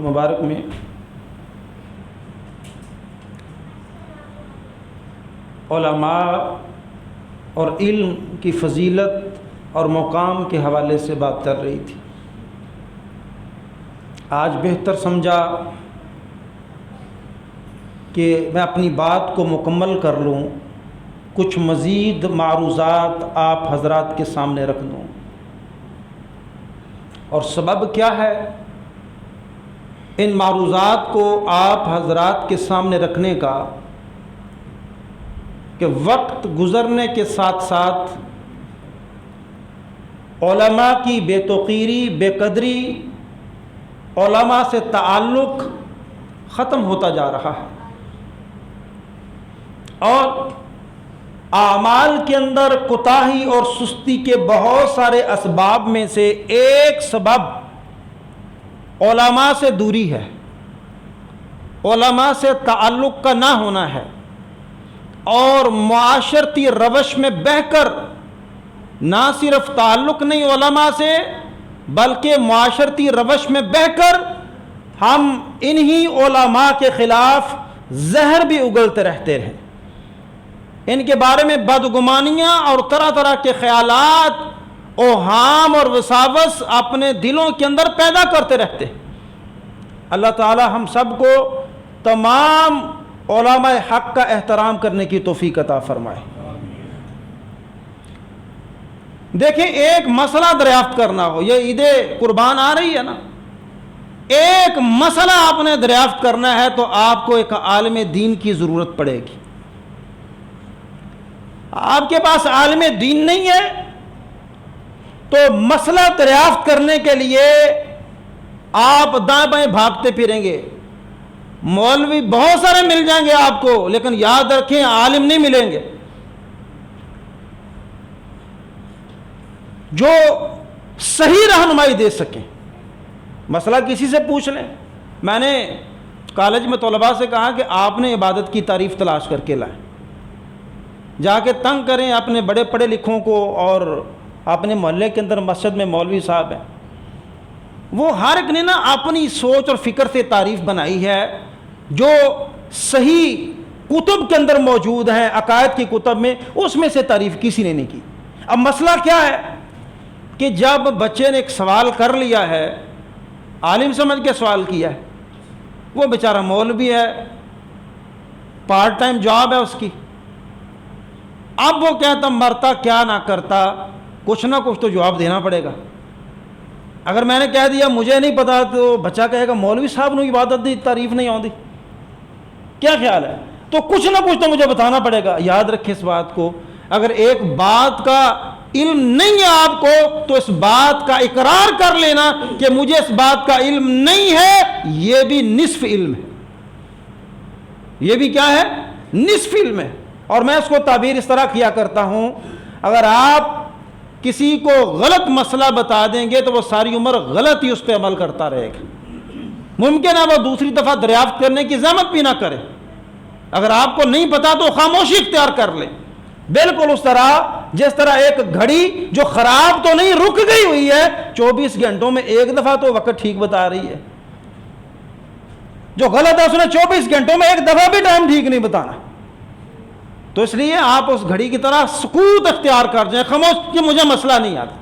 المبارک میں علماء اور علم کی فضیلت اور مقام کے حوالے سے بات کر رہی تھی۔ آج بہتر سمجھا کہ میں اپنی بات کو مکمل کر لوں، کچھ مزید معروضات آپ حضرات کے سامنے رکھ دوں۔ اور سبب کیا ہے ان معروضات کو آپ حضرات کے سامنے رکھنے کا؟ کہ وقت گزرنے کے ساتھ ساتھ علماء کی بے توقیری، بے قدری، علماء سے تعلق ختم ہوتا جا رہا ہے، اور اعمال کے اندر کوتاہی اور سستی کے بہت سارے اسباب میں سے ایک سبب علماء سے دوری ہے، علماء سے تعلق کا نہ ہونا ہے، اور معاشرتی روش میں بہہ کر نہ صرف تعلق نہیں علماء سے، بلکہ معاشرتی روش میں بہہ کر ہم انہی علماء کے خلاف زہر بھی اگلتے رہتے ہیں، ان کے بارے میں بدگمانیاں اور طرح طرح کے خیالات، اوہام اور وساوس اپنے دلوں کے اندر پیدا کرتے رہتے ہیں۔ اللہ تعالی ہم سب کو تمام علماء حق کا احترام کرنے کی توفیق عطا فرمائے۔ دیکھیں، ایک مسئلہ دریافت کرنا ہو، یہ عید قربان آ رہی ہے نا، ایک مسئلہ آپ نے دریافت کرنا ہے تو آپ کو ایک عالم دین کی ضرورت پڑے گی۔ آپ کے پاس عالم دین نہیں ہے تو مسئلہ دریافت کرنے کے لیے آپ دائیں بائیں بھاگتے پھریں گے، مولوی بہت سارے مل جائیں گے آپ کو، لیکن یاد رکھیں عالم نہیں ملیں گے جو صحیح رہنمائی دے سکیں۔ مسئلہ کسی سے پوچھ لیں۔ میں نے کالج میں طلباء سے کہا کہ آپ نے عبادت کی تعریف تلاش کر کے لائیں، جا کے تنگ کریں اپنے بڑے پڑھے لکھوں کو، اور اپنے محلے کے اندر مسجد میں مولوی صاحب ہیں، وہ ہر ایک نے نا اپنی سوچ اور فکر سے تعریف بنائی ہے جو صحیح کتب کے اندر موجود ہیں، عقائد کی کتب میں، اس میں سے تعریف کسی نے نہیں کی۔ اب مسئلہ کیا ہے کہ جب بچے نے ایک سوال کر لیا ہے، عالم سمجھ کے سوال کیا ہے، وہ بیچارہ مولوی ہے، پارٹ ٹائم جاب ہے اس کی، اب وہ کہتا مرتا کیا نہ کرتا، کچھ نہ کچھ تو جواب دینا پڑے گا۔ اگر میں نے کہہ دیا مجھے نہیں پتا تو بچہ کہے گا مولوی صاحب نے عبادت دی تعریف نہیں آتی، کیا خیال ہے؟ تو کچھ نہ کچھ تو مجھے بتانا پڑے گا۔ یاد رکھیں اس بات کو، اگر ایک بات کا علم نہیں ہے آپ کو تو اس بات کا اقرار کر لینا کہ مجھے اس بات کا علم نہیں ہے، یہ بھی نصف علم ہے، یہ بھی کیا ہے؟ نصف علم ہے۔ اور میں اس کو تعبیر اس طرح کیا کرتا ہوں، اگر آپ کسی کو غلط مسئلہ بتا دیں گے تو وہ ساری عمر غلط ہی اس پہ عمل کرتا رہے گا، ممکن ہے وہ دوسری دفعہ دریافت کرنے کی زحمت بھی نہ کرے۔ اگر آپ کو نہیں پتا تو خاموشی اختیار کر لیں، بالکل اس طرح جس طرح ایک گھڑی جو خراب تو نہیں، رک گئی ہوئی ہے، 24 گھنٹوں میں ایک دفعہ تو وقت ٹھیک بتا رہی ہے، جو غلط ہے اس نے 24 گھنٹوں میں ایک دفعہ بھی ٹائم ٹھیک نہیں بتانا۔ تو اس لیے آپ اس گھڑی کی طرح سکوت اختیار کر جائیں، خاموش کہ مجھے مسئلہ نہیں آتا۔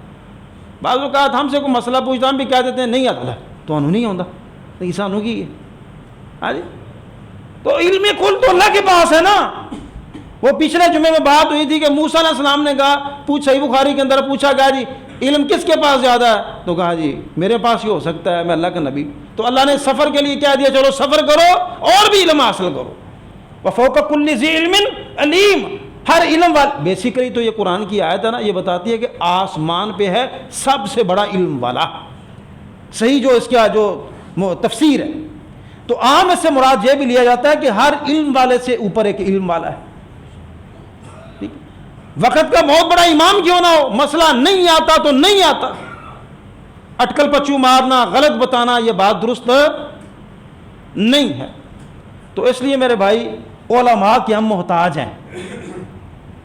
بعض اوقات ہم سے کوئی مسئلہ پوچھتا ہم بھی کہہ دیتے ہیں نہیں آتا، تو انہوں نہیں آتا، تو سانوں کی ہے۔ ہاں جی، تو علم کل تو اللہ کے پاس ہے نا۔ وہ پچھلے جمعے میں بات ہوئی تھی کہ موسیٰ علیہ السلام نے کہا، صحیح بخاری کے اندر پوچھا گیا جی علم کس کے پاس زیادہ ہے؟ تو کہا جی میرے پاس ہی ہو سکتا ہے، میں اللہ کا نبی۔ تو اللہ نے سفر کے لیے کہہ دیا چلو سفر کرو اور بھی علم حاصل کرو، وَفَوْقَ كُلِّ ذِي عِلْمٍ عَلِيمٌ، ہر علم والا۔ بیسیکلی تو یہ قرآن کی آیت ہے نا، یہ بتاتی ہے کہ آسمان پہ ہے سب سے بڑا علم والا، صحیح جو اس کا جو تفسیر ہے۔ تو عام اس سے مراد یہ بھی لیا جاتا ہے کہ ہر علم والے سے اوپر ایک علم والا ہے۔ وقت کا بہت بڑا امام کیوں نہ ہو، مسئلہ نہیں آتا تو نہیں آتا، اٹکل پچو مارنا، غلط بتانا، یہ بات درست نہیں ہے۔ تو اس لیے میرے بھائی علماء کے ہم محتاج ہیں۔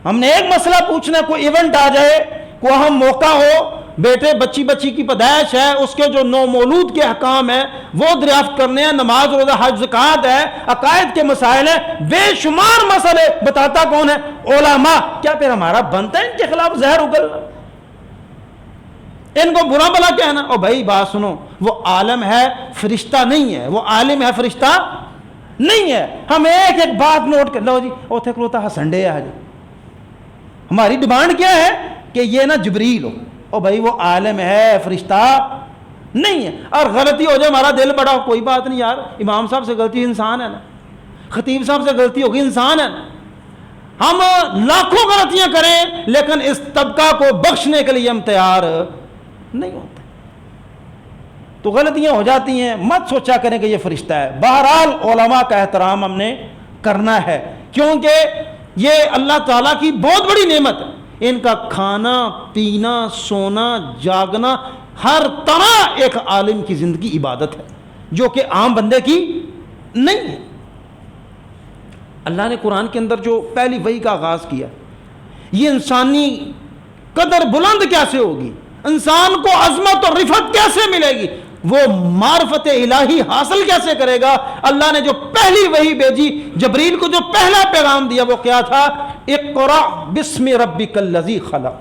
ہم نے ایک مسئلہ پوچھنا، کوئی ایونٹ آ جائے، کوئی اہم موقع ہو، بیٹے بچی کی پیدائش ہے، اس کے جو نومولود کے احکام ہیں وہ دریافت کرنے ہیں، نماز روزہ حج زکوٰۃ ہے، عقائد کے مسائل ہیں، بے شمار مسئلے بتاتا کون ہے؟ علماء۔ کیا پھر ہمارا بنتا ہے ان کے خلاف زہر اگلنا، ان کو برا بلا کہنا؟ او بھائی بات سنو، وہ عالم ہے فرشتہ نہیں ہے، وہ عالم ہے فرشتہ نہیں ہے۔ ہم ایک ایک بات نوٹ کر لو جی، اوتھے کلوتا سنڈے ہے جی، ہماری ڈیمانڈ کیا ہے کہ یہ نا جبریل ہو۔ او بھائی وہ عالم ہے فرشتہ نہیں ہے، اور غلطی ہو جائے ہمارا دل بڑا ہو، کوئی بات نہیں یار، امام صاحب سے غلطی انسان ہے نا، خطیب صاحب سے غلطی ہوگی انسان ہے نا، ہم لاکھوں غلطیاں کریں لیکن اس طبقہ کو بخشنے کے لیے ہم تیار نہیں ہوتے، تو غلطیاں ہو جاتی ہیں، مت سوچا کریں کہ یہ فرشتہ ہے۔ بہرحال علماء کا احترام ہم نے کرنا ہے، کیونکہ یہ اللہ تعالیٰ کی بہت بڑی نعمت ہے، ان کا کھانا پینا سونا جاگنا ہر طرح ایک عالم کی زندگی عبادت ہے جو کہ عام بندے کی نہیں ہے۔ اللہ نے قرآن کے اندر جو پہلی وحی کا آغاز کیا، یہ انسانی قدر بلند کیسے ہوگی، انسان کو عظمت اور رفعت کیسے ملے گی، وہ معرفت الہی حاصل کیسے کرے گا؟ اللہ نے جو پہلی وحی بھیجی، جبریل کو جو پہلا پیغام دیا وہ کیا تھا؟ اقرأ بسم ربک الذی خلق،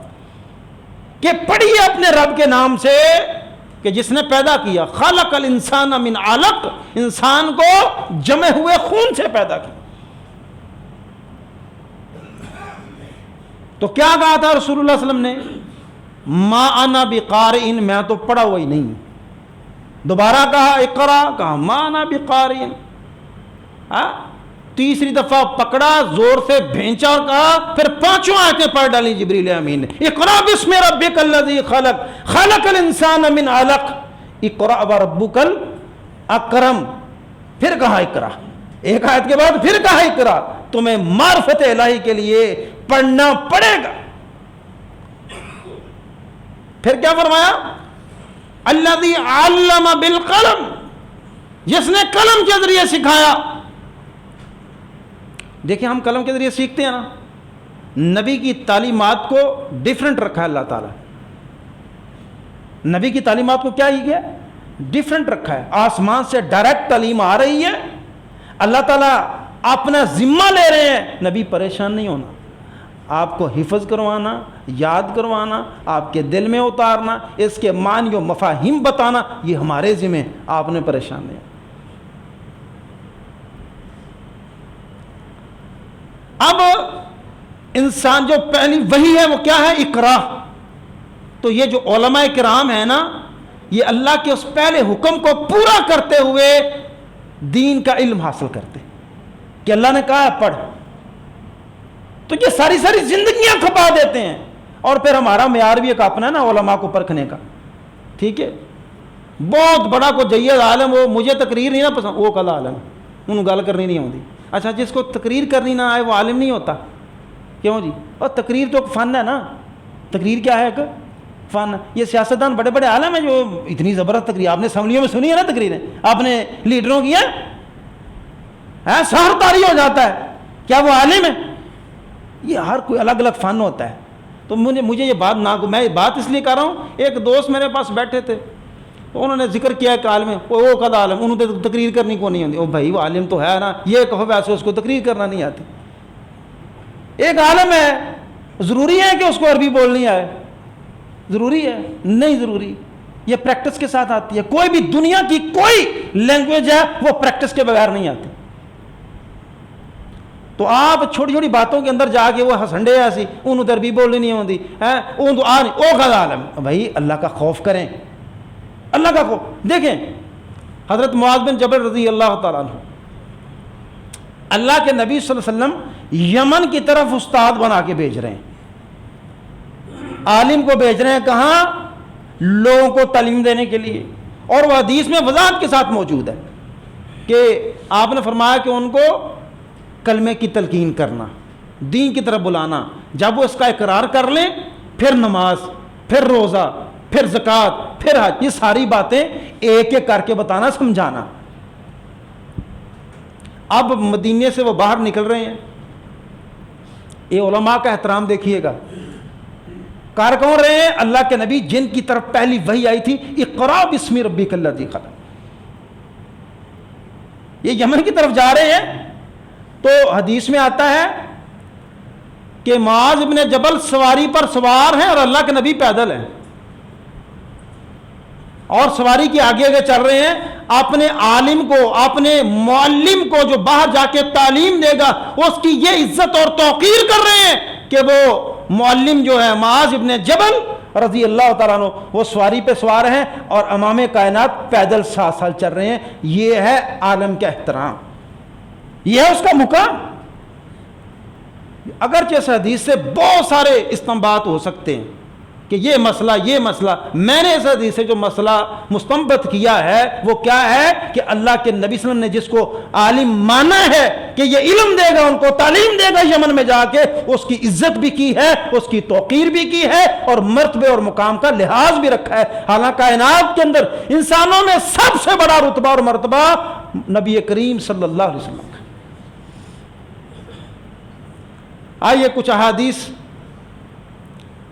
کہ پڑھیے اپنے رب کے نام سے کہ جس نے پیدا کیا، خلق الانسان من علق، انسان کو جمے ہوئے خون سے پیدا کیا۔ تو کیا کہا تھا رسول اللہ صلی اللہ علیہ وسلم نے؟ ما انا بقارئ، میں تو پڑھا ہوا ہی نہیں۔ دوبارہ کہا اقرا، کہا ما انا بقارئ، تیسری دفعہ پکڑا زور سے بھینچا اور کہا، پھر پانچوں آیتیں پڑھ ڈالی جبریل امین نے، اقرا بسم ربک الذی خلق خلق الانسان من علق اقرا وربک الاکرم، پھر کہا اقرا، ایک آیت کے بعد پھر کہا اقرا، تمہیں معرفت الہی کے لیے پڑھنا پڑے گا۔ پھر کیا فرمایا؟ الذی علم بالقلم، جس نے قلم کے ذریعے سکھایا۔ دیکھیں ہم قلم کے ذریعے سیکھتے ہیں نا، نبی کی تعلیمات کو ڈیفرنٹ رکھا ہے اللہ تعالیٰ، نبی کی تعلیمات کو کیا ہی گیا؟ ڈیفرنٹ رکھا ہے، آسمان سے ڈائریکٹ تعلیم آ رہی ہے، اللہ تعالیٰ اپنا ذمہ لے رہے ہیں، نبی پریشان نہیں ہونا، آپ کو حفظ کروانا، یاد کروانا، آپ کے دل میں اتارنا، اس کے معنی و مفاہیم بتانا، یہ ہمارے ذمہ، آپ نے پریشان نہیں۔ اب انسان جو پہلی وحی ہے وہ کیا ہے؟ اقرا۔ تو یہ جو علماء کرام ہیں نا، یہ اللہ کے اس پہلے حکم کو پورا کرتے ہوئے دین کا علم حاصل کرتے کہ اللہ نے کہا ہے پڑھ، تو یہ ساری زندگیاں کھپا دیتے ہیں، اور پھر ہمارا معیار بھی ایک اپنا ہے نا علماء کو پرکھنے کا، ٹھیک ہے؟ بہت بڑا کو جید عالم ہو، مجھے تقریر نہیں نا پسند، وہ کل عالم انہوں گل کرنی نہیں ہوتی۔ اچھا جس کو تقریر کرنی نہ آئے وہ عالم نہیں ہوتا، کیوں جی؟ اور تقریر تو ایک فن ہے نا، تقریر کیا ہے؟ ایک فن۔ یہ سیاستدان بڑے بڑے عالم ہیں جو اتنی زبردست تقریر، آپ نے اسمبلیوں میں سنی ہے نا تقریریں، آپ نے لیڈروں کی ہے، سہر طاری ہو جاتا ہے، کیا وہ عالم ہے؟ یہ ہر کوئی الگ الگ فن ہوتا ہے۔ تو مجھے یہ بات نہ، میں بات اس لیے کر رہا ہوں، ایک دوست میرے پاس بیٹھے تھے تو انہوں نے ذکر کیا کہ عالم ہے، وہ کد عالم، انہوں نے تقریر کرنی کو نہیں ہوتی۔ او بھائی وہ عالم تو ہے نا، یہ کہو ویسے اس کو تقریر کرنا نہیں آتی۔ ایک عالم ہے، ضروری ہے کہ اس کو عربی بولنی آئے؟ ضروری ہے؟ نہیں ضروری، یہ پریکٹس کے ساتھ آتی ہے۔ کوئی بھی دنیا کی کوئی لینگویج ہے وہ پریکٹس کے بغیر نہیں آتی۔ تو آپ چھوٹی چھوٹی باتوں کے اندر جا کے وہ ہسنڈے ایسی انہوں عربی بولنی نہیں ہوتی ہے، اون تو آ نہیں، او کد عالم۔ بھائی اللہ کا خوف کریں، اللہ کا خوف۔ دیکھیں حضرت معاذ بن جبل رضی اللہ تعالیٰ عنہ، اللہ کے نبی صلی اللہ علیہ وسلم یمن کی طرف استاد بنا کے بھیج رہے ہیں، عالم کو بھیج رہے ہیں، کہاں؟ لوگوں کو تعلیم دینے کے لیے۔ اور وہ حدیث میں وضاحت کے ساتھ موجود ہے کہ آپ نے فرمایا کہ ان کو کلمے کی تلقین کرنا، دین کی طرف بلانا، جب وہ اس کا اقرار کر لیں پھر نماز، پھر روزہ، پھر زکوٰۃ، پھر حج، یہ ساری باتیں ایک ایک کر کے بتانا، سمجھانا۔ اب مدینے سے وہ باہر نکل رہے ہیں، یہ علماء کا احترام دیکھیے گا، کار کون رہے ہیں؟ اللہ کے نبی جن کی طرف پہلی وحی آئی تھی اقرا بسم ربک الذی خلق. یہ یمن کی طرف جا رہے ہیں تو حدیث میں آتا ہے کہ معاذ ابن جبل سواری پر سوار ہیں اور اللہ کے نبی پیدل ہیں اور سواری کے آگے آگے چل رہے ہیں. اپنے عالم کو، اپنے معلم کو جو باہر جا کے تعلیم دے گا اس کی یہ عزت اور توقیر کر رہے ہیں کہ وہ معلم جو ہے معاذ ابن جبل رضی اللہ تعالیٰ عنہ وہ سواری پہ سوار ہیں اور امام کائنات پیدل ساتھ ساتھ چل رہے ہیں. یہ ہے عالم کا احترام، یہ ہے اس کا مقام. اگرچہ اس حدیث سے بہت سارے استنباط ہو سکتے ہیں کہ یہ مسئلہ میں نے اس حدیث سے جو مسئلہ مستنبط کیا ہے وہ کیا ہے کہ اللہ کے نبی صلی اللہ علیہ وسلم نے جس کو عالم مانا ہے کہ یہ علم دے گا، ان کو تعلیم دے گا یمن میں جا کے، اس کی عزت بھی کی ہے، اس کی توقیر بھی کی ہے اور مرتبے اور مقام کا لحاظ بھی رکھا ہے. حالانکہ کائنات کے اندر انسانوں میں سب سے بڑا رتبہ اور مرتبہ نبی کریم صلی اللہ علیہ وسلم کا. آئیے کچھ احادیث،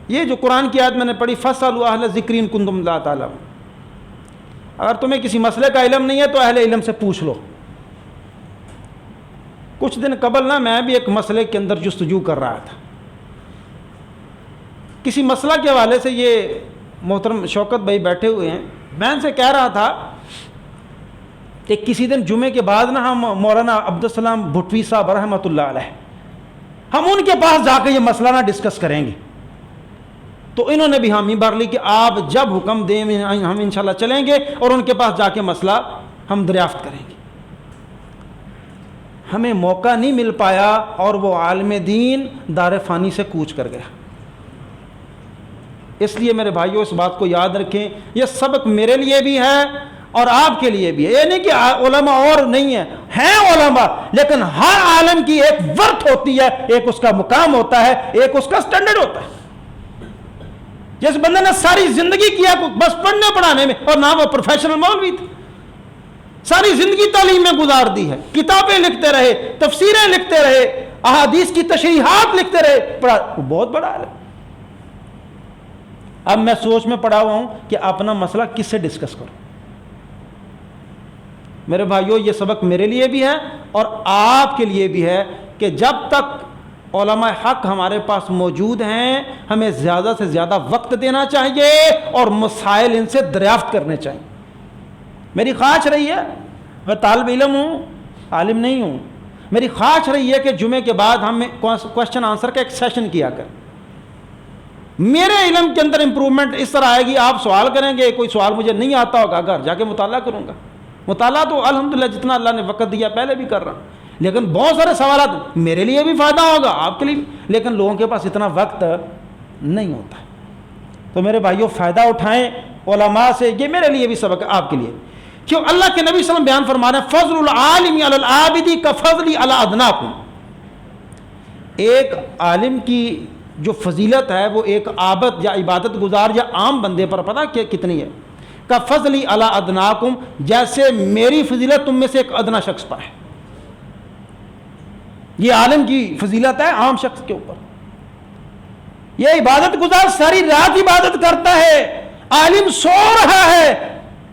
یہ جو قرآن کی آیت میں نے پڑھی فَاسْأَلُوا أَهْلَ الذِّكْرِ إِن كُنتُمْ لَا تَعْلَمُونَ، اگر تمہیں کسی مسئلے کا علم نہیں ہے تو اہل علم سے پوچھ لو. کچھ دن قبل میں بھی ایک مسئلے کے اندر جستجو کر رہا تھا. کسی مسئلہ کے حوالے سے یہ محترم شوکت بھائی بیٹھے ہوئے ہیں، میں ان سے کہہ رہا تھا کہ کسی دن جمعے کے بعد ہم مولانا عبدالسلام بھٹوی صاحب رحمۃ اللہ علیہ ہم ان کے پاس جا کے یہ مسئلہ ڈسکس کریں گے. تو انہوں نے بھی حامی بھر لی کہ آپ جب حکم دیں ہم انشاءاللہ چلیں گے اور ان کے پاس جا کے مسئلہ ہم دریافت کریں گے. ہمیں موقع نہیں مل پایا اور وہ عالم دین دار فانی سے کوچ کر گیا. اس لیے میرے بھائیوں اس بات کو یاد رکھیں، یہ سبق میرے لیے بھی ہے اور آپ کے لیے بھی ہے. یہ نہیں کہ علماء اور نہیں ہیں علماء، لیکن ہر عالم کی ایک ورث ہوتی ہے، ایک اس کا مقام ہوتا ہے، ایک اس کا سٹینڈرڈ ہوتا ہے. جس بندے نے ساری زندگی کیا بس پڑھنے پڑھانے میں، اور نہ وہ پروفیشنل مولوی تھے، ساری زندگی تعلیم میں گزار دی ہے، کتابیں لکھتے رہے، تفسیریں لکھتے رہے، احادیث کی تشریحات لکھتے رہے، وہ بہت بڑا ہے. اب میں سوچ میں پڑا ہوا ہوں کہ اپنا مسئلہ کس سے ڈسکس کروں. میرے بھائیوں یہ سبق میرے لیے بھی ہے اور آپ کے لیے بھی ہے کہ جب تک علماء حق ہمارے پاس موجود ہیں ہمیں زیادہ سے زیادہ وقت دینا چاہیے اور مسائل ان سے دریافت کرنے چاہیے. میری خواہش رہی ہے، میں طالب علم ہوں، عالم نہیں ہوں، میری خواہش رہی ہے کہ جمعے کے بعد ہم کوشچن آنسر کا ایک سیشن کیا کریں. میرے علم کے اندر امپرومنٹ اس طرح آئے گی، آپ سوال کریں گے، کوئی سوال مجھے نہیں آتا ہوگا گھر جا کے مطالعہ کروں گا. مطالعہ تو الحمدللہ جتنا اللہ نے وقت دیا پہلے بھی کر رہا ہوں، لیکن بہت سارے سوالات میرے لیے بھی فائدہ ہوگا، آپ کے لیے بھی، لیکن لوگوں کے پاس اتنا وقت نہیں ہوتا. تو میرے بھائیوں فائدہ اٹھائیں علماء سے، یہ میرے لیے بھی سبق ہے، آپ کے لیے. کیوں اللہ کے نبی صلی اللہ علیہ وسلم بیان فرما رہے ہیں فضل العالم علی العابد کفضلی علی ادناکم. ایک عالم کی جو فضیلت ہے وہ ایک عابد یا عبادت گزار یا عام بندے پر پتہ کہ کتنی ہے؟ کفضلی علی ادناکم، جیسے میری فضیلت تم میں سے ایک ادنا شخص پر ہے. یہ عالم کی فضیلت ہے عام شخص کے اوپر. یہ عبادت گزار ساری رات عبادت کرتا ہے، عالم سو رہا ہے،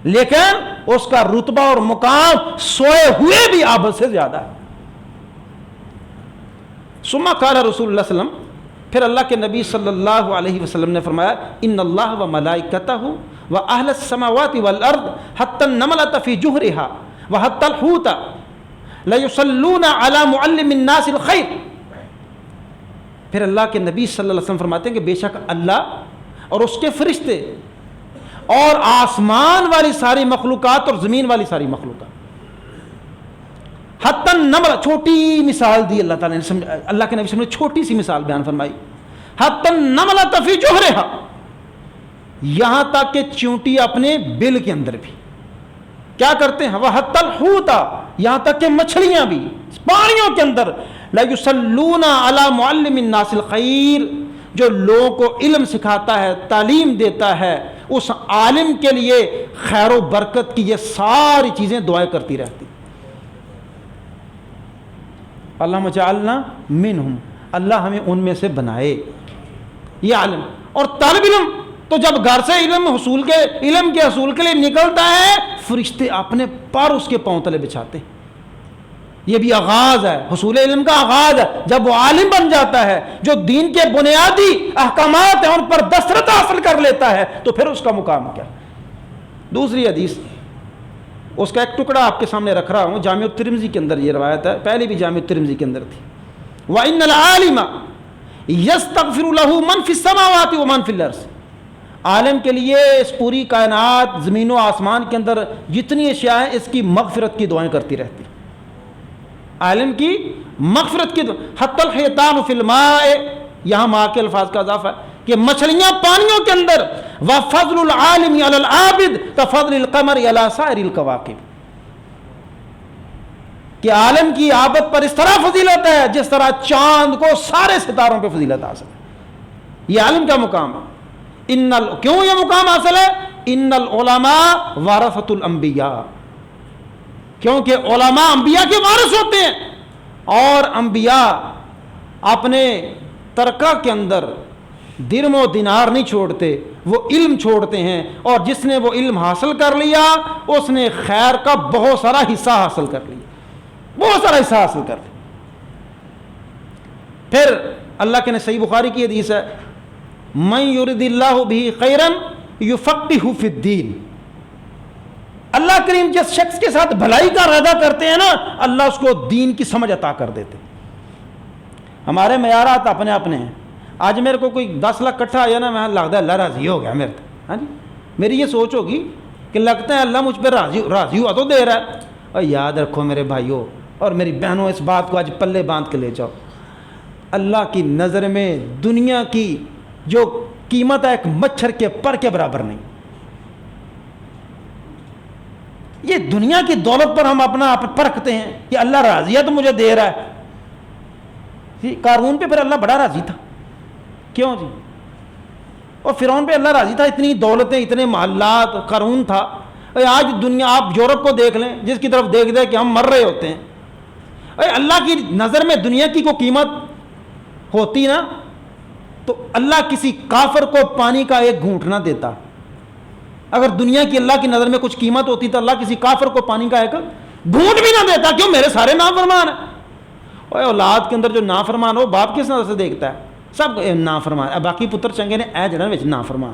لیکن اس کا رتبہ اور مقام سوئے ہوئے بھی عابد سے زیادہ ہے. ثم قال رسول اللہ صلی اللہ علیہ وسلم، پھر اللہ کے نبی صلی اللہ علیہ وسلم نے فرمایا ان اللہ و ملائکتہ و اہل السماوات والارض حتی النملۃ فی جحرہا و حتی الحوت لیصلون علی معلم الناس الخیر. پھر اللہ کے نبی صلی اللہ علیہ وسلم فرماتے ہیں کہ بے شک اللہ اور اس کے فرشتے اور آسمان والی ساری مخلوقات اور زمین والی ساری مخلوقات، حتی النملہ، چھوٹی مثال دی اللہ تعالیٰ نے، اللہ کے نبی صلی اللہ علیہ وسلم نے چھوٹی سی مثال بیان فرمائی، حتی النملۃ فی جحرہا، یہاں تک کہ چونٹی اپنے بل کے اندر بھی کیا کرتے ہیں، وحتی الحوت، یہاں تک کہ مچھلیاں بھی پانیوں کے اندر، لیصلون علی معلم الناس الخیر، جو لوگوں کو علم سکھاتا ہے، تعلیم دیتا ہے، اس عالم کے لیے خیر و برکت کی یہ ساری چیزیں دعائیں کرتی رہتی. اللہم اجعلنا منہم، اللہ ہمیں ان میں سے بنائے. یہ عالم اور طالب علم تو جب گھر سے علم کے حصول کے لیے نکلتا ہے، فرشتے اپنے پر اس کے پاؤں تلے بچھاتے ہیں۔ یہ بھی آغاز ہے، حصول علم کا آغاز ہے۔ جب وہ عالم بن جاتا ہے، جو دین کے بنیادی احکامات ہیں ان پر دسترس حاصل کر لیتا ہے، تو پھر اس کا مقام کیا؟ دوسری حدیث، اس کا ایک ٹکڑا آپ کے سامنے رکھ رہا ہوں، جامع الترمذی کے اندر یہ روایت ہے، پہلے بھی جامع الترمذی کے اندر تھی۔ وَإِنَّ الْعَالِمَ يَسْتَغْفِرُ لَهُ مَنْ فِي السَّمَاوَاتِ وَمَنْ فِي الْأَرْضِ، عالم کے لیے اس پوری کائنات، زمین و آسمان کے اندر جتنی اشیاء ہیں، اس کی مغفرت کی دعائیں کرتی رہتی، عالم کی مغفرت کی دعائیں۔ حتی الحیتان فی الماء، یہاں ماء کے الفاظ کا اضافہ ہے کہ مچھلیاں پانیوں کے اندر، وَفَضْلُ الْعَالِمِ عَلَى الْعَابِدِ كَفَضْلِ الْقَمَرِ عَلَى سَائِرِ الْكَوَاكِبِ، کہ عالم کی عابد پر اس طرح فضیلت ہے جس طرح چاند کو سارے ستاروں پہ فضیلت حاصل ہے۔ یہ عالم کا مقام ہے۔ کیوں یہ مقام حاصل ہے؟ ان العلماء ورثۃ الانبیاء، کیونکہ علماء انبیاء کے وارث ہوتے ہیں، اور انبیاء اپنے ترکہ کے اندر درم و دینار نہیں چھوڑتے، وہ علم چھوڑتے ہیں، اور جس نے وہ علم حاصل کر لیا اس نے خیر کا بہت سارا حصہ حاصل کر لیا، بہت سارا حصہ حاصل کر لیا۔ پھر اللہ کے نے صحیح بخاری کی حدیث ہے، من یرد اللہ بہ خیرا یفقہہ فی الدین، اللہ کریم جس شخص کے ساتھ بھلائی کا ارادہ کرتے ہیں نا، اللہ اس کو دین کی سمجھ عطا کر دیتے۔ ہمارے معیارات اپنے اپنے ہیں۔ آج میرے کو کوئی 10 لاکھ کٹھا آیا نا، میں لگتا ہے اللہ راضی ہو گیا میرے تو، ہاں جی، میری یہ سوچ ہوگی کہ لگتا ہے اللہ مجھ پہ راضی ہوا تو دے رہا ہے۔ اور یاد رکھو میرے بھائیوں اور میری بہنوں، اس بات کو آج پلے باندھ کے لے جاؤ، اللہ کی نظر میں دنیا کی جو قیمت ہے ایک مچھر کے پر کے برابر نہیں۔ یہ دنیا کی دولت پر ہم اپنا پرکھتے ہیں کہ اللہ راضی ہے تو مجھے دے رہا ہے۔ قارون پہ پھر اللہ بڑا راضی تھا، کیوں جی؟ اور فرعون پہ اللہ راضی تھا، اتنی دولتیں، اتنے محلات، قارون تھا۔ آج دنیا، آپ یورپ کو دیکھ لیں، جس کی طرف دیکھ دیں کہ ہم مر رہے ہوتے ہیں۔ اللہ کی نظر میں دنیا کی کوئی قیمت ہوتی نا تو اللہ کسی کافر کو پانی کا ایک گھونٹ نہ دیتا۔ اگر دنیا کی اللہ کی نظر میں کچھ قیمت ہوتی تو اللہ کسی کافر کو پانی کا ایک گھونٹ بھی نہ دیتا۔ کیوں؟ میرے سارے نافرمان ہیں۔ اور اولاد کے اندر جو نافرمان ہو، باپ کس نظر سے دیکھتا ہے؟ سب نافرمان، باقی پتر چنگے نے اے جڑن وچ نافرمان۔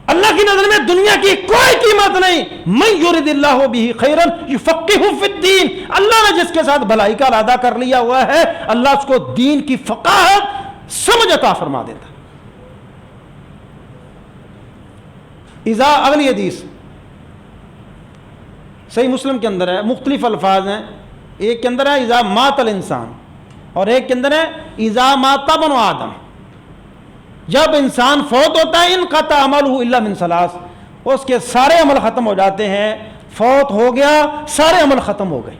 اللہ کی نظر میں دنیا کی کوئی قیمت نہیں۔ من یرد اللہ بہ خیرا یفقہہ فی الدین، اللہ نے جس کے ساتھ بھلائی کا ارادہ کر لیا ہوا ہے، اللہ اس کو دین کی فقاہت سمجھ عطا فرما دیتا۔ اذا، اگلی حدیث صحیح مسلم کے اندر ہے، مختلف الفاظ ہیں، ایک کے اندر ہے اذا مات الانسان، اور ایک کے اندر ہے اذا مات ابن آدم، جب انسان فوت ہوتا ہے، انقطع عملہ الا من ثلاث، اس کے سارے عمل ختم ہو جاتے ہیں۔ فوت ہو گیا، سارے عمل ختم ہو گئے،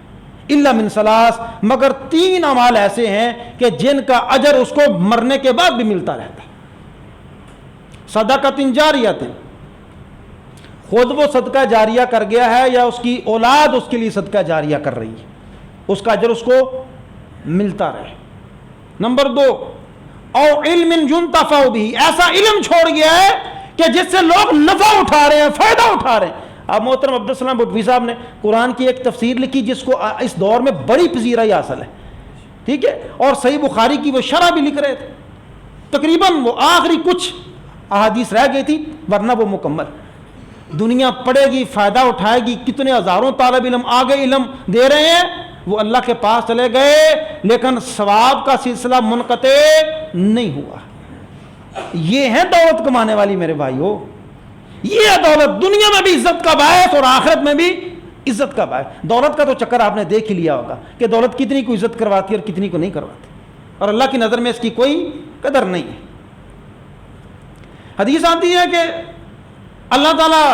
الا من ثلاث، مگر 3 اعمال ایسے ہیں کہ جن کا اجر اس کو مرنے کے بعد بھی ملتا رہتا ہے۔ صدقۃ جاریۃ، خود وہ صدقہ جاریہ کر گیا ہے یا اس کی اولاد اس کے لیے صدقہ جاریہ کر رہی ہے، اس کا اجر اس کو ملتا رہے۔ نمبر 2، اور علم ينتفع به، ایسا علم چھوڑ گیا ہے کہ جس سے لوگ نفع اٹھا رہے ہیں، فائدہ اٹھا رہے ہیں۔ اب محترم عبدالسلام بھٹوی صاحب نے قرآن کی ایک تفسیر لکھی جس کو اس دور میں بڑی پذیرائی حاصل ہے، ٹھیک ہے، اور صحیح بخاری کی وہ شرح بھی لکھ رہے تھے، تقریباً وہ آخری کچھ احادیث رہ گئی تھی، ورنہ وہ مکمل۔ دنیا پڑھے گی، فائدہ اٹھائے گی، کتنے ہزاروں طالب علم آگے علم دے رہے ہیں، وہ اللہ کے پاس چلے گئے لیکن ثواب کا سلسلہ منقطع نہیں ہوا۔ یہ ہے دولت کمانے والی میرے بھائیو، یہ ہے دولت، دنیا میں بھی عزت کا باعث اور آخرت میں بھی عزت کا باعث۔ دولت کا تو چکر آپ نے دیکھ ہی لیا ہوگا کہ دولت کتنی کو عزت کرواتی ہے اور کتنی کو نہیں کرواتی، اور اللہ کی نظر میں اس کی کوئی قدر نہیں ہے۔ حدیث آتی ہے کہ اللہ تعالیٰ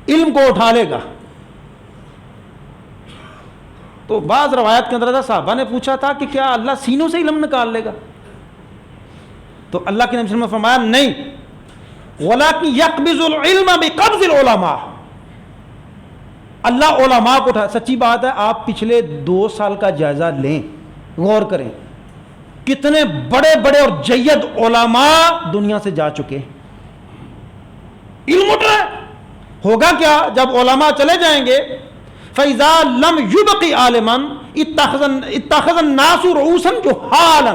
علم کو اٹھا لے گا، تو بعض روایت کے اندر تھا، صحابہ نے پوچھا تھا کہ کیا اللہ سینوں سے علم نکال لے گا؟ تو اللہ کے نبی نے فرمایا نہیں، وَلَكِنْ يَقْبِضُ الْعِلْمَ بِقَبْضِ الْعُلَمَاءِ، اللہ علماء کو اٹھا۔ سچی بات ہے، آپ پچھلے 2 سال کا جائزہ لیں، غور کریں، کتنے بڑے بڑے اور جید علماء دنیا سے جا چکے. علم اٹھ رہا ہے. ہوگا کیا جب علماء چلے جائیں گے؟ فَإِذَا لَمْ يُبْقِ عَالِمًا اتَّخَذَ النَّاسُ رُؤُوسًا جُهَّالًا.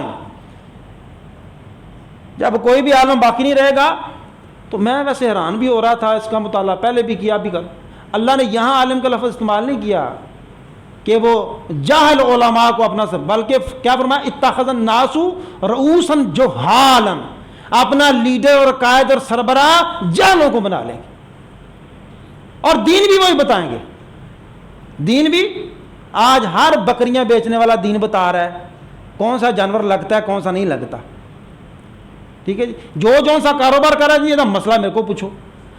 جب کوئی بھی عالم باقی نہیں رہے گا. تو میں ویسے حیران بھی ہو رہا تھا، اس کا مطالعہ پہلے بھی کیا بھی کر. اللہ نے یہاں عالم کا لفظ استعمال نہیں کیا کہ وہ جاہل علماء کو اپنا سب، بلکہ کیا فرمایا؟ اتخذ الناس رؤوسا جہالا. اپنا لیڈر اور قائد اور سربراہ جاہلوں کو بنا لیں گے، اور دین بھی وہی بتائیں گے. دین بھی آج ہر بکریاں بیچنے والا دین بتا رہا ہے کون سا جانور لگتا ہے کون سا نہیں لگتا. ٹھیک ہے جی. جو سا کاروبار کر رہا ہے جی مسئلہ میرے کو پوچھو.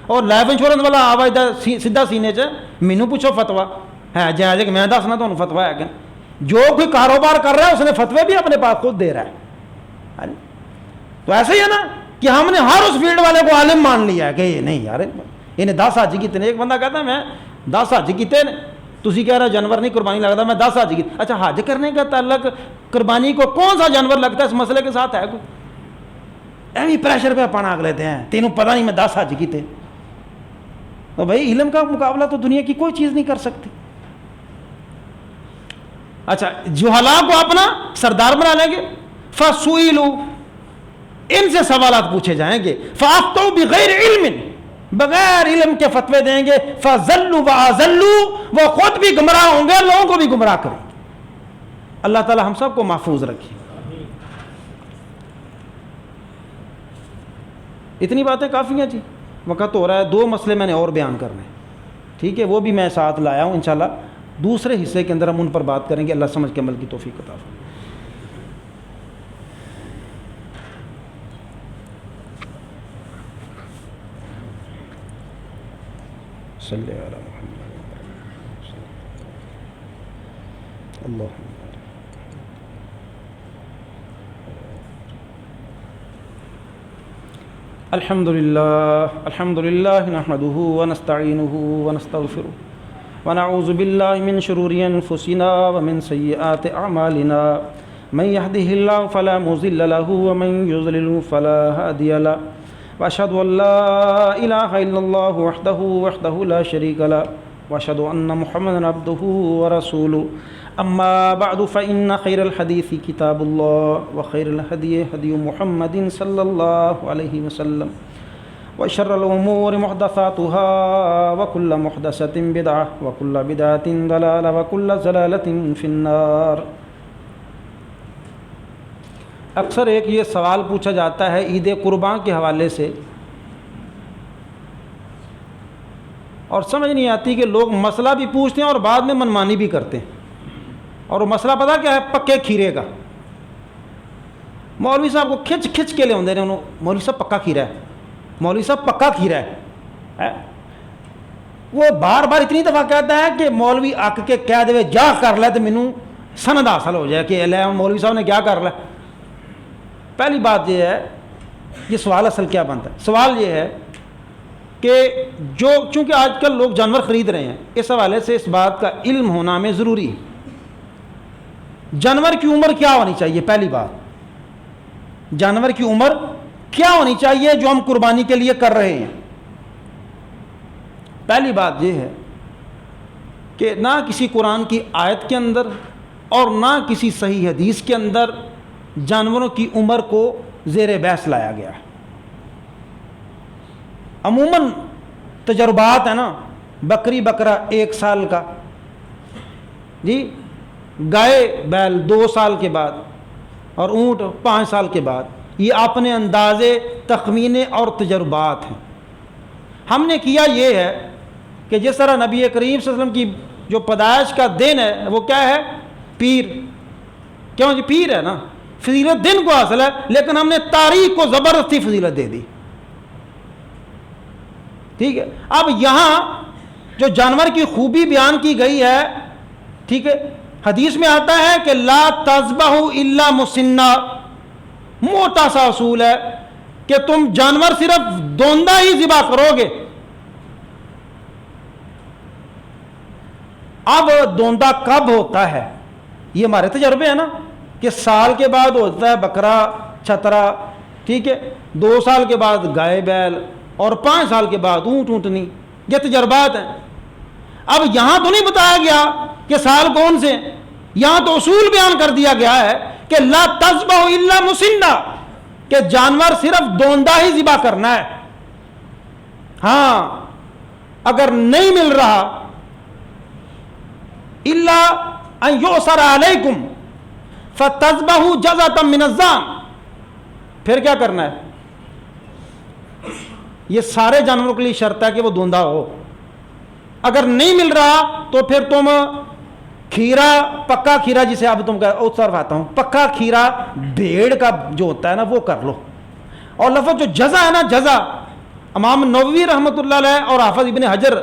اور لائف انشورنس والا آواز سیدھا سینے چ مینوں پوچھو فتوا ہے جائز کہ میں دسنا تمہیں فتوا ہے کہ جو کوئی کاروبار کر رہا ہے اس نے فتوے بھی اپنے پاس خود دے رہا ہے. تو ایسے ہی ہے نا کہ ہم نے ہر اس فیلڈ والے کو عالم مان لیا ہے کہ یہ نہیں یار انہیں 10 حج کیتے. ایک بندہ کہتا ہے میں 10 حج کیتے. تسی کہہ رہے جانور نہیں قربانی لگتا، میں 10 حج کیتے. اچھا حج کرنے کا تعلق قربانی کو کون سا جانور لگتا ہے اس مسئلے کے ساتھ ہے کوئی؟ ایویں پریشر پہ پانا آگ لیتے ہیں تینوں پتہ نہیں میں 10 حج کیتے. تو بھائی علم کا مقابلہ تو دنیا کی کوئی چیز نہیں کر سکتی. اچھا جہلا کو اپنا سردار بنا لیں گے. فَسُئِلُوا، ان سے سوالات پوچھے جائیں گے. فَأَفْتَوْا بِغَيْرِ عِلْمٍ، بغیر علم کے فتوے دیں گے. فَضَلُّوا وَأَضَلُّوا، وہ خود بھی گمراہ ہوں گے لوگوں کو بھی گمراہ کریں گے. اللہ تعالی ہم سب کو محفوظ رکھے. اتنی باتیں کافی ہیں جی، وقت ہو رہا ہے. 2 مسئلے میں نے اور بیان کرنے، ٹھیک ہے، وہ بھی میں ساتھ لایا ہوں. انشاءاللہ دوسرے حصے کے اندر ہم ان پر بات کریں گے. اللہ سمجھ کے عمل کی توفیق عطا فرمائے. صلی علی محمد اللہ. الحمد للہ نحمده ونستعینه ونستغفره ونعوذ باللہ من شرور انفسنا ومن سیئات اعمالنا من يهده الله فلا مضل له ومن يضلل فلا هادي له واشهد ان لا اله الا الله وحده لا شريك له واشهد ان محمدا عبده ورسوله. اما بعد فان خير الحديث كتاب الله وخير الهدي هدي محمد صلى الله عليه وسلم وشر الامور محدثاتها وكل محدثة بدعة وكل بدعة ضلالة وكل ضلالة في النار. اکثر ایک یہ سوال پوچھا جاتا ہے عید قربان کے حوالے سے، اور سمجھ نہیں آتی کہ لوگ مسئلہ بھی پوچھتے ہیں اور بعد میں منمانی بھی کرتے ہیں. اور وہ مسئلہ پتہ کیا ہے؟ پکے کھیرے کا. مولوی صاحب کو کھچ کے لے آتے ہیں. مولوی صاحب پکا کھیرا ہے، مولوی صاحب پکا کھیرا ہے. وہ بار بار اتنی دفعہ کہتا ہے کہ مولوی آک کے کہہ دے جا کر لے تو مینوں سند حاصل ہو جائے کہ لے مولوی صاحب نے کیا کر لیا. پہلی بات یہ ہے، یہ سوال اصل کیا بنتا ہے؟ سوال یہ ہے کہ چونکہ آج کل لوگ جانور خرید رہے ہیں، اس حوالے سے اس بات کا علم ہونا ہمیں ضروری ہے. جانور کی عمر کیا ہونی چاہیے؟ پہلی بات، جانور کی عمر کیا ہونی چاہیے جو ہم قربانی کے لیے کر رہے ہیں؟ پہلی بات یہ ہے کہ نہ کسی قرآن کی آیت کے اندر اور نہ کسی صحیح حدیث کے اندر جانوروں کی عمر کو زیر بحث لایا گیا ہے. عموماً تجربات ہیں نا، بکری بکرا 1 سال کا، جی گائے بیل 2 سال کے بعد، اور اونٹ 5 سال کے بعد. یہ اپنے اندازے تخمینے اور تجربات ہیں. ہم نے کیا یہ ہے کہ جس طرح نبی کریم صلی اللہ علیہ وسلم کی جو پیدائش کا دن ہے وہ کیا ہے؟ پیر. کیوں جی؟ پیر ہے نا، فضیلت دن کو حاصل ہے، لیکن ہم نے تاریخ کو زبردستی فضیلت دے دی. ٹھیک ہے. اب یہاں جو جانور کی خوبی بیان کی گئی ہے، ٹھیک ہے، حدیث میں آتا ہے کہ لا تذبحوا الا مسنہ. موٹا سا اصول ہے کہ تم جانور صرف دوندہ ہی ذبح کرو گے. اب دوندہ کب ہوتا ہے؟ یہ ہمارے تجربے ہیں نا کہ سال کے بعد ہوتا ہے بکرا چھترا، ٹھیک ہے، 2 سال کے بعد گائے بیل، اور 5 سال کے بعد اونٹ اونٹنی. یہ تجربات ہیں. اب یہاں تو نہیں بتایا گیا کہ سال کون سے ہیں، یہاں تو اصول بیان کر دیا گیا ہے کہ لا تذبح الا مسنہ، کہ جانور صرف دوندہ ہی ذبح کرنا ہے. ہاں اگر نہیں مل رہا الا ان یؤثر علیکم فتذبحوا جزۃ من الظان، پھر کیا کرنا ہے؟ یہ سارے جانوروں کے لیے شرط ہے کہ وہ دوندہ ہو. اگر نہیں مل رہا تو پھر تم کھیرا، پکا کھیرا جسے اب تم آتا ہوں، پکا کھیرا بھیڑ کا جو ہوتا ہے نا وہ کر لو. اور لفظ جو جزا ہے نا، جزا، امام نووی رحمۃ اللہ علیہ اور حافظ ابن حجر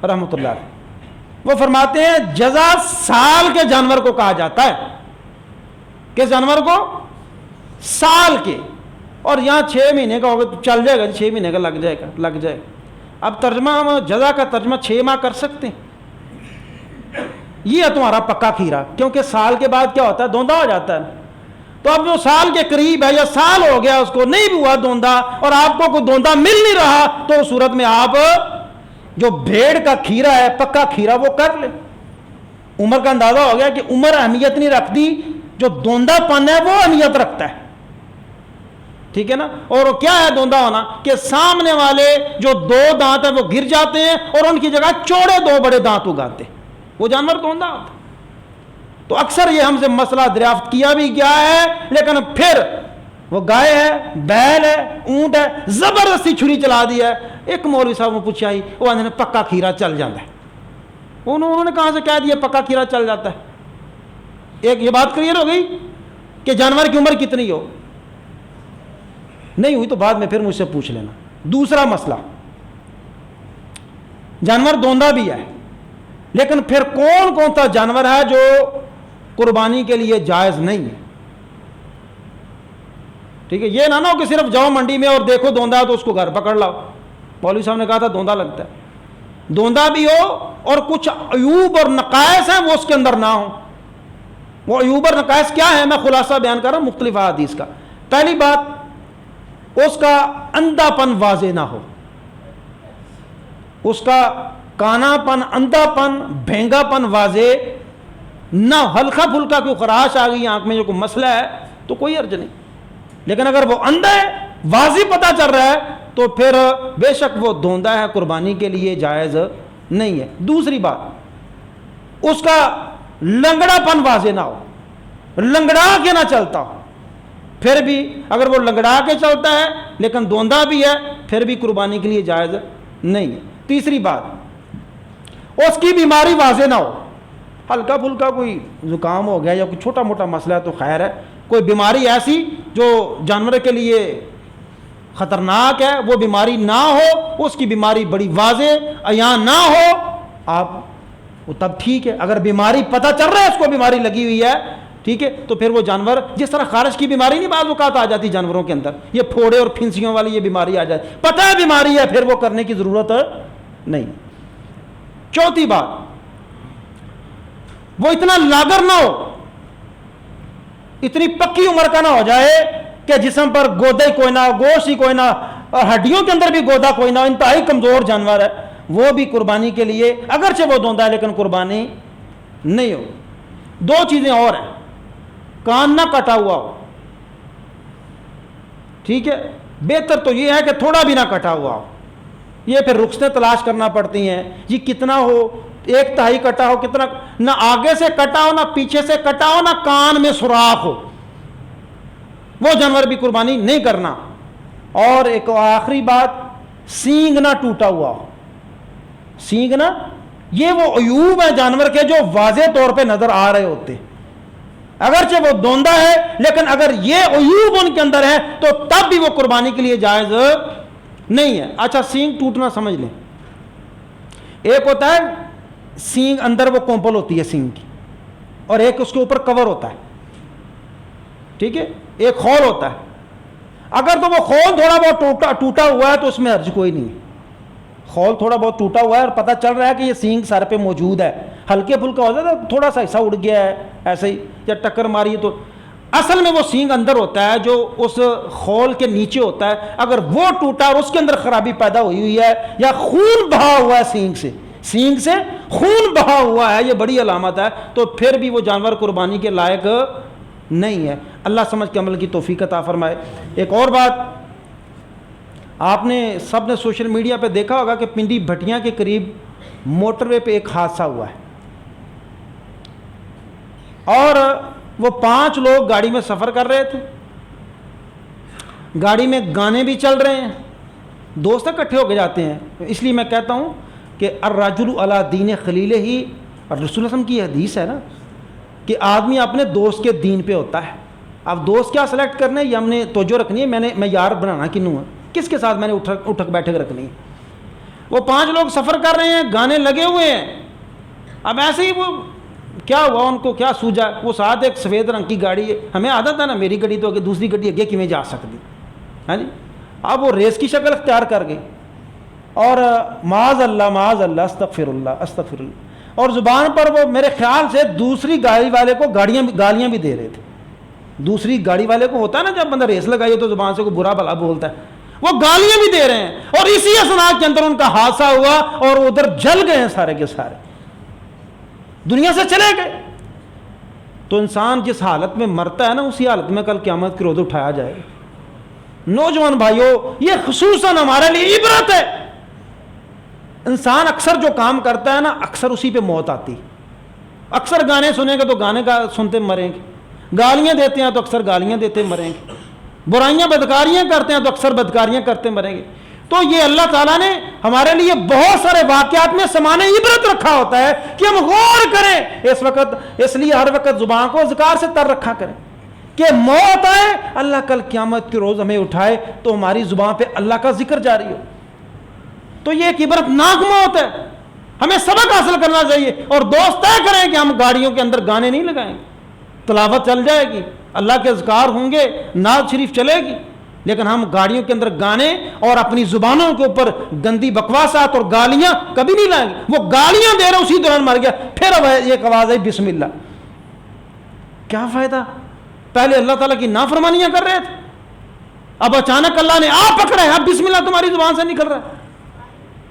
رحمۃ اللہ علیہ وہ فرماتے ہیں جزا سال کے جانور کو کہا جاتا ہے. کس جانور کو؟ سال کے. اور یہاں 6 مہینے کا ہوگا تو چل جائے گا، 6 مہینے کا لگ جائے گا. اب ترجمہ ہم جزا کا ترجمہ 6 ماہ کر سکتے ہیں. یہ ہے تمہارا پکا کھیرا، کیونکہ سال کے بعد کیا ہوتا ہے؟ دوندا ہو جاتا ہے. تو اب جو سال کے قریب ہے یا سال ہو گیا اس کو نہیں بھی ہوا دوندا، اور آپ کو کوئی دوندا مل نہیں رہا، تو اس صورت میں آپ جو بھیڑ کا کھیرا ہے، پکا کھیرا، وہ کر لیں. عمر کا اندازہ ہو گیا کہ عمر اہمیت نہیں رکھتی، جو دوندا پن ہے وہ اہمیت رکھتا ہے. ٹھیک ہے نا؟ اور وہ کیا ہے دوندا ہونا؟ کہ سامنے والے جو 2 دانت ہیں وہ گر جاتے ہیں اور ان کی جگہ چوڑے 2 بڑے دانت اگاتے ہیں، وہ جانور دوندا ہوتا ہے. تو اکثر یہ ہم سے مسئلہ دریافت کیا بھی گیا ہے، لیکن پھر وہ گائے ہے، بیل ہے، اونٹ ہے، زبردستی چھری چلا دی ہے. ایک مولوی صاحب نے پوچھا ہی، وہ نے پکا کھیرا چل جاتا ہے. انہوں نے کہاں سے کہہ دیا پکا کھیرا چل جاتا ہے؟ ایک یہ بات کلیئر ہو گئی کہ جانور کی عمر کتنی ہو. نہیں ہوئی تو بعد میں پھر مجھ سے پوچھ لینا. دوسرا مسئلہ، جانور دوندا بھی ہے، لیکن پھر کون کون سا جانور ہے جو قربانی کے لیے جائز نہیں ہے؟ ٹھیک ہے، یہ نہ ہو کہ صرف جاؤ منڈی میں اور دیکھو دوندا ہے تو اس کو گھر پکڑ لاؤ. مولوی صاحب نے کہا تھا دوندا لگتا ہے. دوندا بھی ہو اور کچھ عیوب اور نقائص ہیں وہ اس کے اندر نہ ہوں. وہ عیوب اور نقائص کیا ہے؟ میں خلاصہ بیان کر رہا ہوں مختلف احادیث کا. پہلی بات، اس کا اندھا پن واضح نہ ہو، اس کا کانا پن، اندھا پن، بھینگا پن واضح نہ. ہلکا پھلکا کوئی خراش آ گئی آنکھ میں، جو کوئی مسئلہ ہے تو کوئی حرج نہیں. لیکن اگر وہ اندھا ہے، واضح پتہ چل رہا ہے، تو پھر بے شک وہ دوندا ہے، قربانی کے لیے جائز نہیں ہے. دوسری بات، اس کا لنگڑا پن واضح نہ ہو، لنگڑا کے نہ چلتا ہو. پھر بھی اگر وہ لنگڑا کے چلتا ہے لیکن دوندا بھی ہے، پھر بھی قربانی کے لیے جائز نہیں ہے. تیسری بات، اس کی بیماری واضح نہ ہو. ہلکا پھلکا کوئی زکام ہو گیا یا کوئی چھوٹا موٹا مسئلہ ہے تو خیر ہے. کوئی بیماری ایسی جو جانور کے لیے خطرناک ہے، وہ بیماری نہ ہو، اس کی بیماری بڑی واضح عیاں نہ ہو، آپ وہ تب ٹھیک ہے. اگر بیماری پتہ چل رہا ہے اس کو بیماری لگی ہوئی ہے، ٹھیک ہے، تو پھر وہ جانور، جس طرح خارش کی بیماری نہیں بعض اوقات آ جاتی جانوروں کے اندر، یہ پھوڑے اور پھنسیوں والی یہ بیماری آ جاتی، پتہ ہے بیماری ہے، پھر وہ کرنے کی ضرورت نہیں. چوتھی بات، وہ اتنا لاگر نہ ہو، اتنی پکی عمر کا نہ ہو جائے کہ جسم پر گودا ہی کوئی نہ، گوشت ہی کوئی نہ، اور ہڈیوں کے اندر بھی گودا کوئی نہ، انتہائی کمزور جانور ہے، وہ بھی قربانی کے لیے اگرچہ وہ دوندا ہے لیکن قربانی نہیں ہو. 2 چیزیں اور ہیں، کان نہ کٹا ہوا ہو، ٹھیک ہے، بہتر تو یہ ہے کہ تھوڑا بھی نہ کٹا ہوا ہو. یہ پھر رخصتیں تلاش کرنا پڑتی ہیں، یہ کتنا ہو، 1/3 کٹا ہو، کتنا، نہ آگے سے کٹا ہو، نہ پیچھے سے کٹا ہو، نہ کان میں سوراخ ہو، وہ جانور بھی قربانی نہیں کرنا. اور ایک آخری بات، سینگ نہ ٹوٹا ہوا ہو. سینگ نہ، یہ وہ عیوب ہیں جانور کے جو واضح طور پہ نظر آ رہے ہوتے، اگرچہ وہ دوندا ہے لیکن اگر یہ عیوب ان کے اندر ہے تو تب بھی وہ قربانی کے لیے جائز نہیں ہے. اچھا، سینگ ٹوٹنا سمجھ لیں. ایک ہوتا ہے سینگ، اندر وہ کومپل ہوتی ہے سینگ کی، اور ایک اس کے اوپر کور ہوتا ہے، ٹھیک ہے، ایک خول ہوتا ہے. اگر تو وہ خول تھوڑا بہت ٹوٹا ہوا ہے تو اس میں حرج کوئی نہیں ہے. خول تھوڑا بہت ٹوٹا ہوا ہے اور پتہ چل رہا ہے کہ یہ سینگ سر پہ موجود ہے، ہلکے پھلکا ہو جاتا ہے، تھوڑا سا حصہ اڑ گیا ہے ایسے ہی، یا ٹکر ماری ہے تو اصل میں وہ سینگ اندر ہوتا ہے جو اس خول کے نیچے ہوتا ہے، اگر وہ ٹوٹا اور اس کے اندر خرابی پیدا ہوئی ہے یا خون بہا ہوا ہے سینگ سے خون بہا ہوا ہے، یہ بڑی علامت ہے، تو پھر بھی وہ جانور قربانی کے لائق نہیں ہے۔ اللہ سمجھ کے عمل کی توفیق عطا فرمائے۔ ایک اور بات، آپ نے سب نے سوشل میڈیا پہ دیکھا ہوگا کہ پنڈی بھٹیاں کے قریب موٹر وے پہ ایک حادثہ ہوا ہے، اور وہ 5 لوگ گاڑی میں سفر کر رہے تھے، گاڑی میں گانے بھی چل رہے ہیں، دوست اکٹھے ہو کے جاتے ہیں، اس لیے میں کہتا ہوں کہ الرجل علی دین خلیلہ ہی، اور رسول اللہ صلی اللہ علیہ وسلم کی حدیث ہے نا کہ آدمی اپنے دوست کے دین پہ ہوتا ہے۔ اب دوست کیا سلیکٹ کرنے، یہ ہم نے توجہ رکھنی ہے، میں یار بنانا کنوں ہے، کس کے ساتھ میں نے اٹھک بیٹھک رکھنی ہے۔ وہ 5 لوگ سفر کر رہے ہیں، گانے لگے ہوئے ہیں، اب ایسے ہی وہ کیا ہوا، ان کو کیا سوجا، وہ ساتھ ایک سفید رنگ کی گاڑی ہے، ہمیں عادت ہے نا میری گاڑی تو آگے دوسری گاڑی اگے کیویں جا سکتی، ہاں جی، اب وہ ریس کی شکل اختیار کر گئے، اور معاذ اللہ استغفر اللہ، اور زبان پر وہ میرے خیال سے دوسری گاڑی والے کو گالیاں بھی دے رہے تھے۔ دوسری گاڑی والے کو ہوتا ہے نا جب بندہ ریس لگائی ہو تو زبان سے کوئی برا بھلا بولتا ہے، وہ گالیاں بھی دے رہے ہیں، اور اسی اثناء کے اندر ان کا حادثہ ہوا اور ادھر جل گئے ہیں سارے کے سارے، دنیا سے چلے گئے۔ تو انسان جس حالت میں مرتا ہے نا اسی حالت میں کل قیامت کے روز اٹھایا جائے گا۔ نوجوان بھائیوں، یہ خصوصاً ہمارے لیے عبرت ہے۔ انسان اکثر جو کام کرتا ہے نا اکثر اسی پہ موت آتی، اکثر گانے سنیں گے تو گانے کا سنتے مریں گے، گالیاں دیتے ہیں تو اکثر گالیاں دیتے مریں گے، برائیاں بدکاریاں کرتے ہیں تو اکثر بدکاریاں کرتے مریں گے۔ تو یہ اللہ تعالیٰ نے ہمارے لیے بہت سارے واقعات میں سامان عبرت رکھا ہوتا ہے کہ ہم غور کریں اس وقت، اس لیے ہر وقت زبان کو ذکر سے تر رکھا کریں کہ موت آئے، اللہ کل قیامت کے روز ہمیں اٹھائے تو ہماری زبان پہ اللہ کا ذکر جاری ہو۔ تو یہ ایک عبرت ناک موت ہے، ہمیں سبق حاصل کرنا چاہیے، اور دوست طے کریں کہ ہم گاڑیوں کے اندر گانے نہیں لگائیں گے، تلاوت چل جائے گی، اللہ کے اذکار ہوں گے، نعت شریف چلے گی، لیکن ہم گاڑیوں کے اندر گانے اور اپنی زبانوں کے اوپر گندی بکواسات اور گالیاں کبھی نہیں لائیں گے۔ وہ گالیاں دے رہے اسی دوران مر گیا، پھر اب ایک آواز ہے بسم اللہ، کیا فائدہ؟ پہلے اللہ تعالیٰ کی نافرمانیاں کر رہے تھے، اب اچانک اللہ نے آپ پکڑے، اب بسم اللہ تمہاری زبان سے نکل رہا ہے۔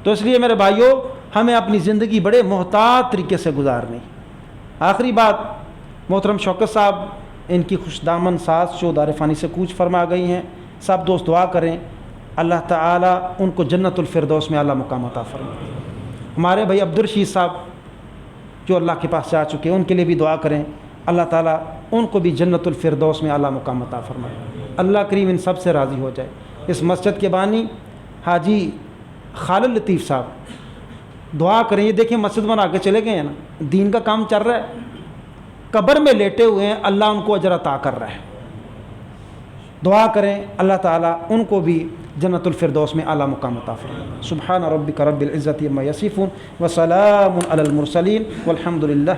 تو اس لیے میرے بھائیوں، ہمیں اپنی زندگی بڑے محتاط طریقے سے گزارنی۔ آخری بات، محترم شوکت صاحب، ان کی خوش دامن ساز جو دار فانی سے کوچ فرما گئی ہیں، سب دوست دعا کریں اللہ تعالیٰ ان کو جنت الفردوس میں اعلیٰ مقام عطا فرمائے۔ ہمارے بھائی عبدالرشید صاحب جو اللہ کے پاس جا چکے ہیں، ان کے لیے بھی دعا کریں، اللہ تعالیٰ ان کو بھی جنت الفردوس میں اعلیٰ مقام عطا فرمائے، اللہ کریم ان سب سے راضی ہو جائے۔ اس مسجد کے بانی حاجی خالد لطیف صاحب دعا کریں، یہ دیکھیں مسجد بنا کے چلے گئے ہیں نا، دین کا کام چل رہا ہے، قبر میں لیٹے ہوئے ہیں، اللہ ان کو اجر عطا کر رہا ہے۔ دعا کریں اللہ تعالیٰ ان کو بھی جنت الفردوس میں اعلیٰ مقام عطا فرمائے۔ سبحان ربک رب العزت عما یصفون وسلام علی المرسلین والحمد للہ۔